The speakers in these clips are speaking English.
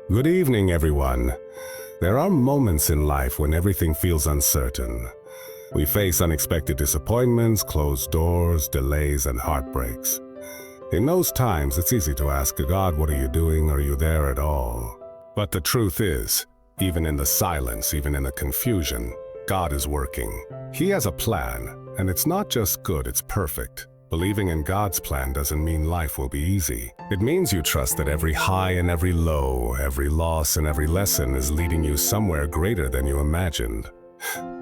Good evening, everyone. There are moments in life when everything feels uncertain. We face unexpected disappointments, closed doors, delays, and heartbreaks. In those times, it's easy to ask God, what are you doing? Are you there at all? But the truth is, even in the silence, even in the confusion, God is working. He has a plan, and it's not just good, it's perfect. Believing in God's plan doesn't mean life will be easy. It means you trust that every high and every low, every loss and every lesson is leading you somewhere greater than you imagined.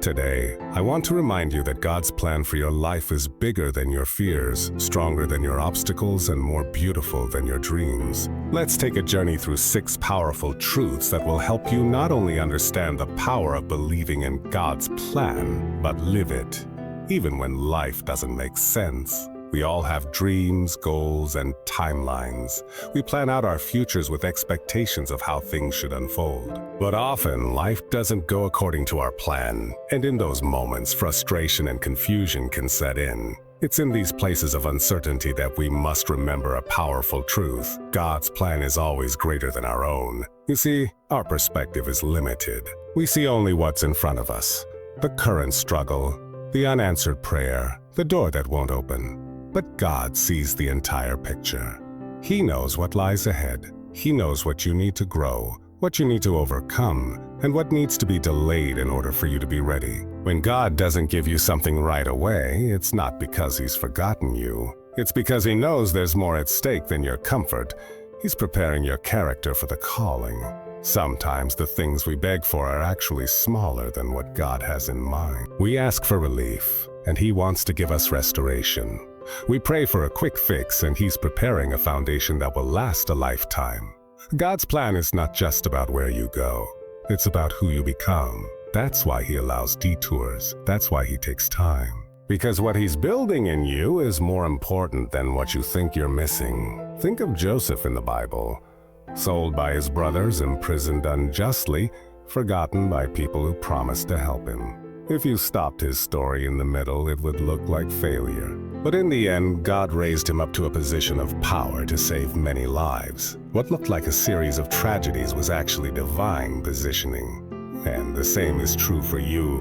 Today, I want to remind you that God's plan for your life is bigger than your fears, stronger than your obstacles, and more beautiful than your dreams. Let's take a journey through 6 powerful truths that will help you not only understand the power of believing in God's plan, but live it. Even when life doesn't make sense. We all have dreams, goals, and timelines. We plan out our futures with expectations of how things should unfold. But often, life doesn't go according to our plan, and in those moments, frustration and confusion can set in. It's in these places of uncertainty that we must remember a powerful truth. God's plan is always greater than our own. You see, our perspective is limited. We see only what's in front of us. The current struggle, the unanswered prayer, the door that won't open. But God sees the entire picture. He knows what lies ahead. He knows what you need to grow, what you need to overcome, and what needs to be delayed in order for you to be ready. When God doesn't give you something right away, it's not because He's forgotten you. It's because He knows there's more at stake than your comfort. He's preparing your character for the calling. Sometimes the things we beg for are actually smaller than what God has in mind. We ask for relief, and He wants to give us restoration. We pray for a quick fix, and He's preparing a foundation that will last a lifetime. God's plan is not just about where you go. It's about who you become. That's why He allows detours. That's why He takes time. Because what He's building in you is more important than what you think you're missing. Think of Joseph in the Bible. Sold by his brothers, imprisoned unjustly, forgotten by people who promised to help him. If you stopped his story in the middle, it would look like failure. But in the end, God raised him up to a position of power to save many lives. What looked like a series of tragedies was actually divine positioning. And the same is true for you.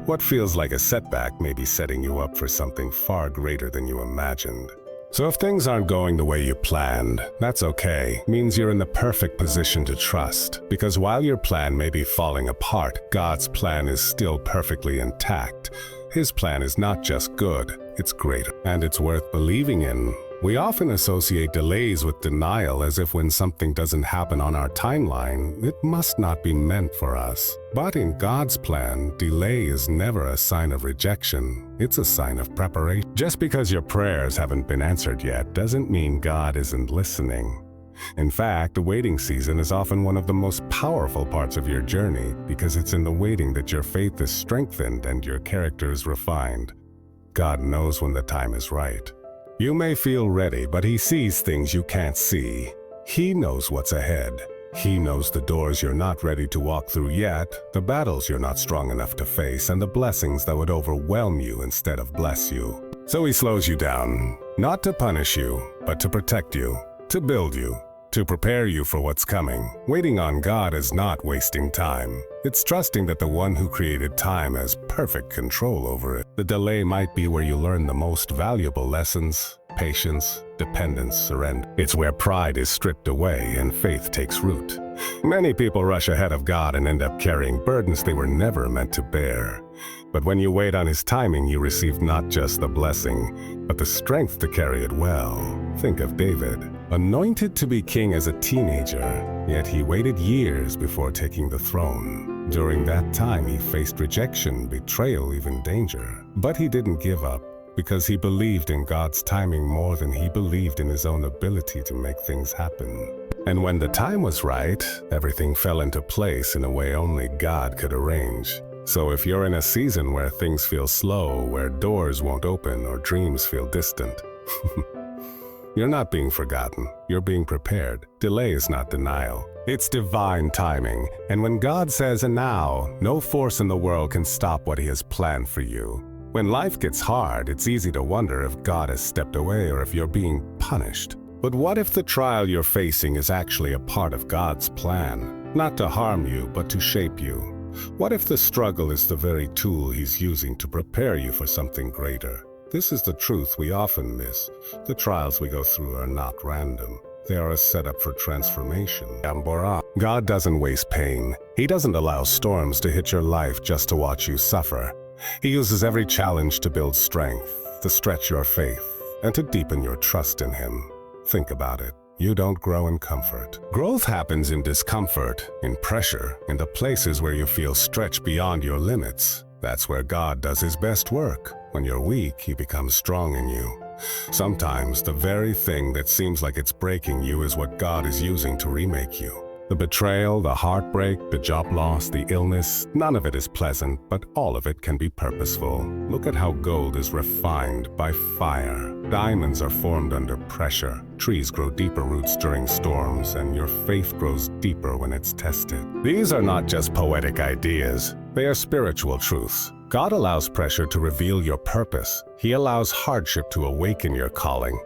What feels like a setback may be setting you up for something far greater than you imagined. So if things aren't going the way you planned, that's okay. It means you're in the perfect position to trust. Because while your plan may be falling apart, God's plan is still perfectly intact. His plan is not just good, it's greater, and it's worth believing in. We often associate delays with denial, as if when something doesn't happen on our timeline, it must not be meant for us. But in God's plan, delay is never a sign of rejection. It's a sign of preparation. Just because your prayers haven't been answered yet doesn't mean God isn't listening. In fact, the waiting season is often one of the most powerful parts of your journey, because it's in the waiting that your faith is strengthened and your character is refined. God knows when the time is right. You may feel ready, but He sees things you can't see. He knows what's ahead. He knows the doors you're not ready to walk through yet, the battles you're not strong enough to face, and the blessings that would overwhelm you instead of bless you. So He slows you down, not to punish you, but to protect you, to build you, to prepare you for what's coming. Waiting on God is not wasting time. It's trusting that the one who created time has perfect control over it. The delay might be where you learn the most valuable lessons: patience, dependence, surrender. It's where pride is stripped away and faith takes root. Many people rush ahead of God and end up carrying burdens they were never meant to bear. But when you wait on His timing, you receive not just the blessing, but the strength to carry it well. Think of David, anointed to be king as a teenager, yet he waited years before taking the throne. During that time, he faced rejection, betrayal, even danger. But he didn't give up, because he believed in God's timing more than he believed in his own ability to make things happen. And when the time was right, everything fell into place in a way only God could arrange. So if you're in a season where things feel slow, where doors won't open or dreams feel distant, you're not being forgotten, you're being prepared. Delay is not denial. It's divine timing. And when God says, "And now," no force in the world can stop what He has planned for you. When life gets hard, it's easy to wonder if God has stepped away or if you're being punished. But what if the trial you're facing is actually a part of God's plan? Not to harm you, but to shape you. What if the struggle is the very tool He's using to prepare you for something greater? This is the truth we often miss. The trials we go through are not random. They are a setup for transformation. God doesn't waste pain. He doesn't allow storms to hit your life just to watch you suffer. He uses every challenge to build strength, to stretch your faith, and to deepen your trust in Him. Think about it. You don't grow in comfort. Growth happens in discomfort, in pressure, in the places where you feel stretched beyond your limits. That's where God does His best work. When you're weak, He becomes strong in you. Sometimes the very thing that seems like it's breaking you is what God is using to remake you. The betrayal, the heartbreak, the job loss, the illness, none of it is pleasant, but all of it can be purposeful. Look at how gold is refined by fire. Diamonds are formed under pressure. Trees grow deeper roots during storms, and your faith grows deeper when it's tested. These are not just poetic ideas. They are spiritual truths. God allows pressure to reveal your purpose. He allows hardship to awaken your calling.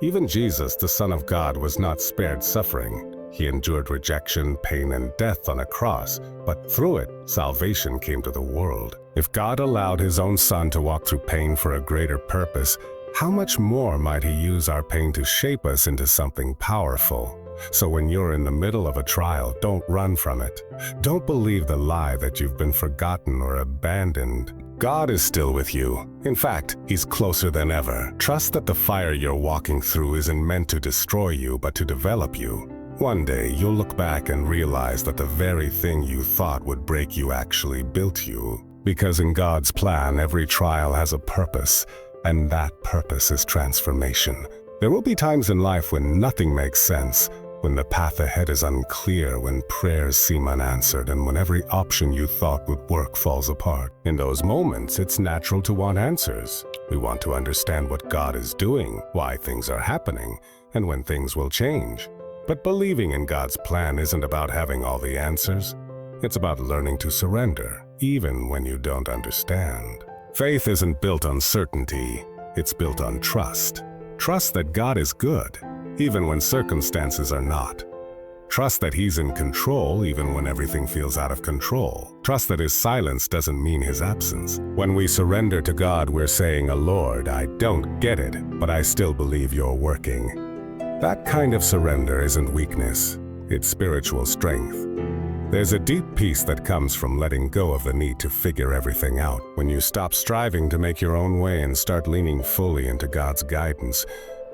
Even Jesus, the Son of God, was not spared suffering. He endured rejection, pain, and death on a cross, but through it, salvation came to the world. If God allowed His own Son to walk through pain for a greater purpose, how much more might He use our pain to shape us into something powerful? So when you're in the middle of a trial, don't run from it. Don't believe the lie that you've been forgotten or abandoned. God is still with you. In fact, He's closer than ever. Trust that the fire you're walking through isn't meant to destroy you, but to develop you. One day, you'll look back and realize that the very thing you thought would break you actually built you. Because in God's plan, every trial has a purpose, and that purpose is transformation. There will be times in life when nothing makes sense, when the path ahead is unclear, when prayers seem unanswered, and when every option you thought would work falls apart. In those moments, it's natural to want answers. We want to understand what God is doing, why things are happening, and when things will change. But believing in God's plan isn't about having all the answers. It's about learning to surrender, even when you don't understand. Faith isn't built on certainty. It's built on trust. Trust that God is good, even when circumstances are not. Trust that He's in control, even when everything feels out of control. Trust that His silence doesn't mean His absence. When we surrender to God, we're saying, Lord, I don't get it, but I still believe You're working. That kind of surrender isn't weakness, it's spiritual strength. There's a deep peace that comes from letting go of the need to figure everything out. When you stop striving to make your own way and start leaning fully into God's guidance,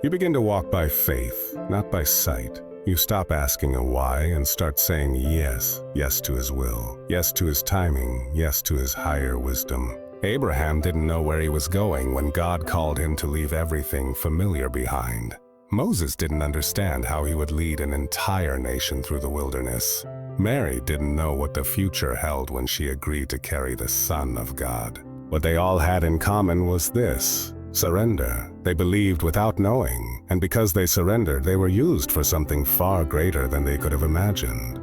you begin to walk by faith, not by sight. You stop asking a why and start saying yes. Yes to His will. Yes to His timing. Yes to His higher wisdom. Abraham didn't know where he was going when God called him to leave everything familiar behind. Moses didn't understand how he would lead an entire nation through the wilderness. Mary didn't know what the future held when she agreed to carry the Son of God. What they all had in common was this: surrender. They believed without knowing, and because they surrendered, they were used for something far greater than they could have imagined.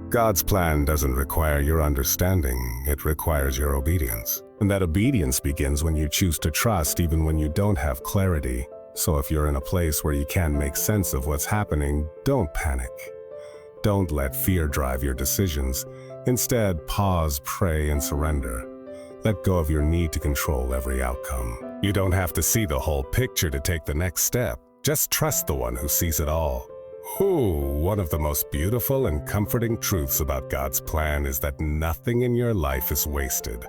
God's plan doesn't require your understanding, it requires your obedience. And that obedience begins when you choose to trust even when you don't have clarity. So if you're in a place where you can't make sense of what's happening, don't panic. Don't let fear drive your decisions. Instead, pause, pray, and surrender. Let go of your need to control every outcome. You don't have to see the whole picture to take the next step. Just trust the one who sees it all. One of the most beautiful and comforting truths about God's plan is that nothing in your life is wasted.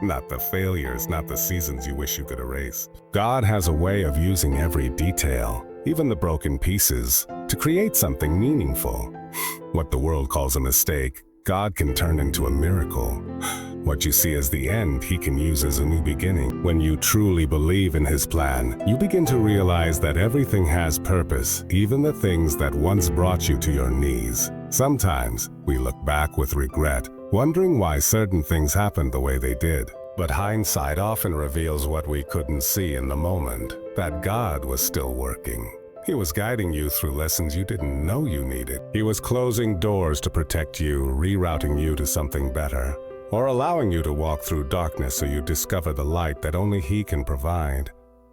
Not the failures, not the seasons you wish you could erase. God has a way of using every detail, even the broken pieces, to create something meaningful. What the world calls a mistake, God can turn into a miracle. What you see as the end, He can use as a new beginning. When you truly believe in His plan, you begin to realize that everything has purpose, even the things that once brought you to your knees. Sometimes we look back with regret, wondering why certain things happened the way they did. But hindsight often reveals what we couldn't see in the moment, that God was still working. He was guiding you through lessons you didn't know you needed. He was closing doors to protect you, rerouting you to something better, or allowing you to walk through darkness so you discover the light that only He can provide.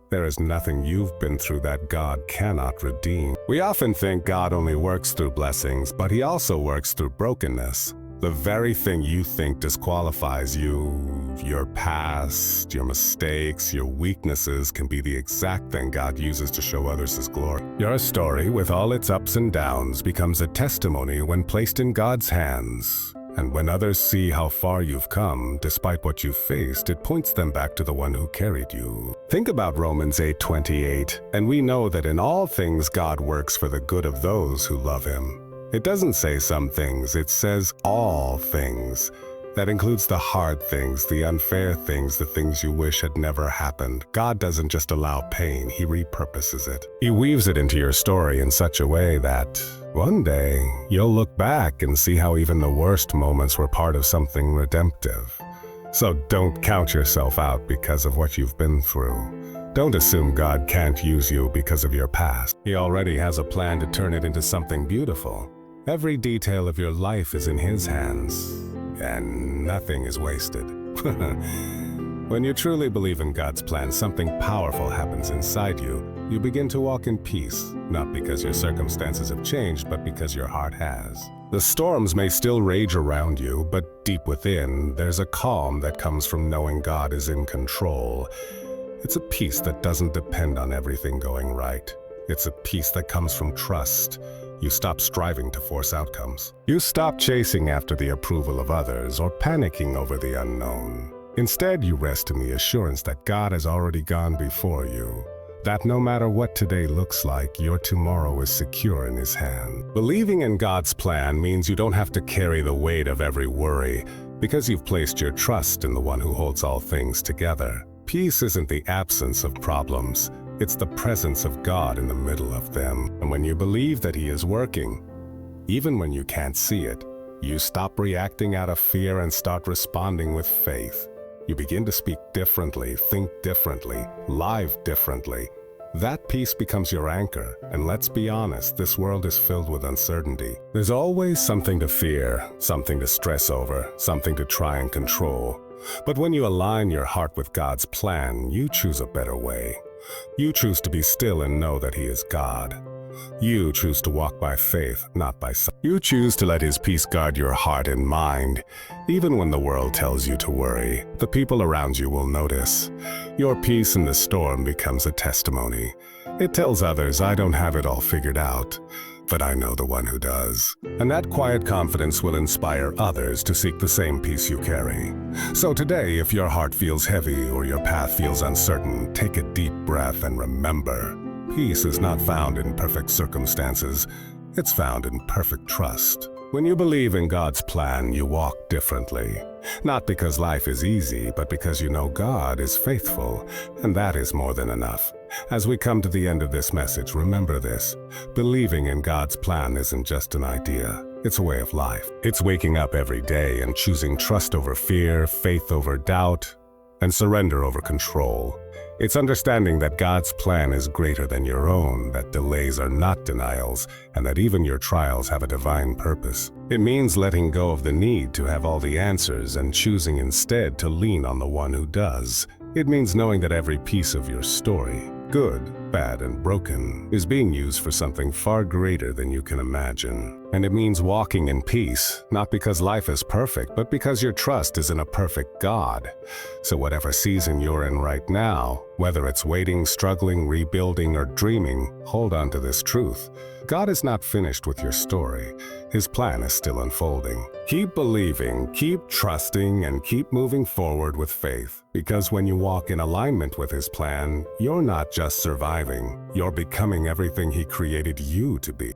There is nothing you've been through that God cannot redeem. We often think God only works through blessings, but He also works through brokenness. The very thing you think disqualifies you, your past, your mistakes, your weaknesses, can be the exact thing God uses to show others His glory. Your story, with all its ups and downs, becomes a testimony when placed in God's hands. And when others see how far you've come, despite what you've faced, it points them back to the one who carried you. Think about Romans 8:28, and we know that in all things God works for the good of those who love Him. It doesn't say some things, it says all things. That includes the hard things, the unfair things, the things you wish had never happened. God doesn't just allow pain, He repurposes it. He weaves it into your story in such a way that one day you'll look back and see how even the worst moments were part of something redemptive. So don't count yourself out because of what you've been through. Don't assume God can't use you because of your past. He already has a plan to turn it into something beautiful. Every detail of your life is in His hands, and nothing is wasted. When you truly believe in God's plan, something powerful happens inside you. You begin to walk in peace, not because your circumstances have changed, but because your heart has. The storms may still rage around you, but deep within, there's a calm that comes from knowing God is in control. It's a peace that doesn't depend on everything going right. It's a peace that comes from trust. You stop striving to force outcomes. You stop chasing after the approval of others or panicking over the unknown. Instead, you rest in the assurance that God has already gone before you, that no matter what today looks like, your tomorrow is secure in His hand. Believing in God's plan means you don't have to carry the weight of every worry, because you've placed your trust in the one who holds all things together. Peace isn't the absence of problems. It's the presence of God in the middle of them. And when you believe that He is working, even when you can't see it, you stop reacting out of fear and start responding with faith. You begin to speak differently, think differently, live differently. That peace becomes your anchor, and let's be honest, this world is filled with uncertainty. There's always something to fear, something to stress over, something to try and control. But when you align your heart with God's plan, you choose a better way. You choose to be still and know that He is God. You choose to walk by faith, not by sight. You choose to let His peace guard your heart and mind. Even when the world tells you to worry, the people around you will notice. Your peace in the storm becomes a testimony. It tells others, I don't have it all figured out, but I know the one who does. And that quiet confidence will inspire others to seek the same peace you carry. So today, if your heart feels heavy or your path feels uncertain, take a deep breath and remember, peace is not found in perfect circumstances. It's found in perfect trust. When you believe in God's plan, you walk differently. Not because life is easy, but because you know God is faithful, and that is more than enough. As we come to the end of this message, remember this. Believing in God's plan isn't just an idea. It's a way of life. It's waking up every day and choosing trust over fear, faith over doubt, and surrender over control. It's understanding that God's plan is greater than your own, that delays are not denials, and that even your trials have a divine purpose. It means letting go of the need to have all the answers and choosing instead to lean on the one who does. It means knowing that every piece of your story, good, bad, and broken, is being used for something far greater than you can imagine. And it means walking in peace, not because life is perfect, but because your trust is in a perfect God. So whatever season you're in right now, whether it's waiting, struggling, rebuilding, or dreaming, hold on to this truth. God is not finished with your story. His plan is still unfolding. Keep believing, keep trusting, and keep moving forward with faith. Because when you walk in alignment with His plan, you're not just surviving, you're becoming everything He created you to be.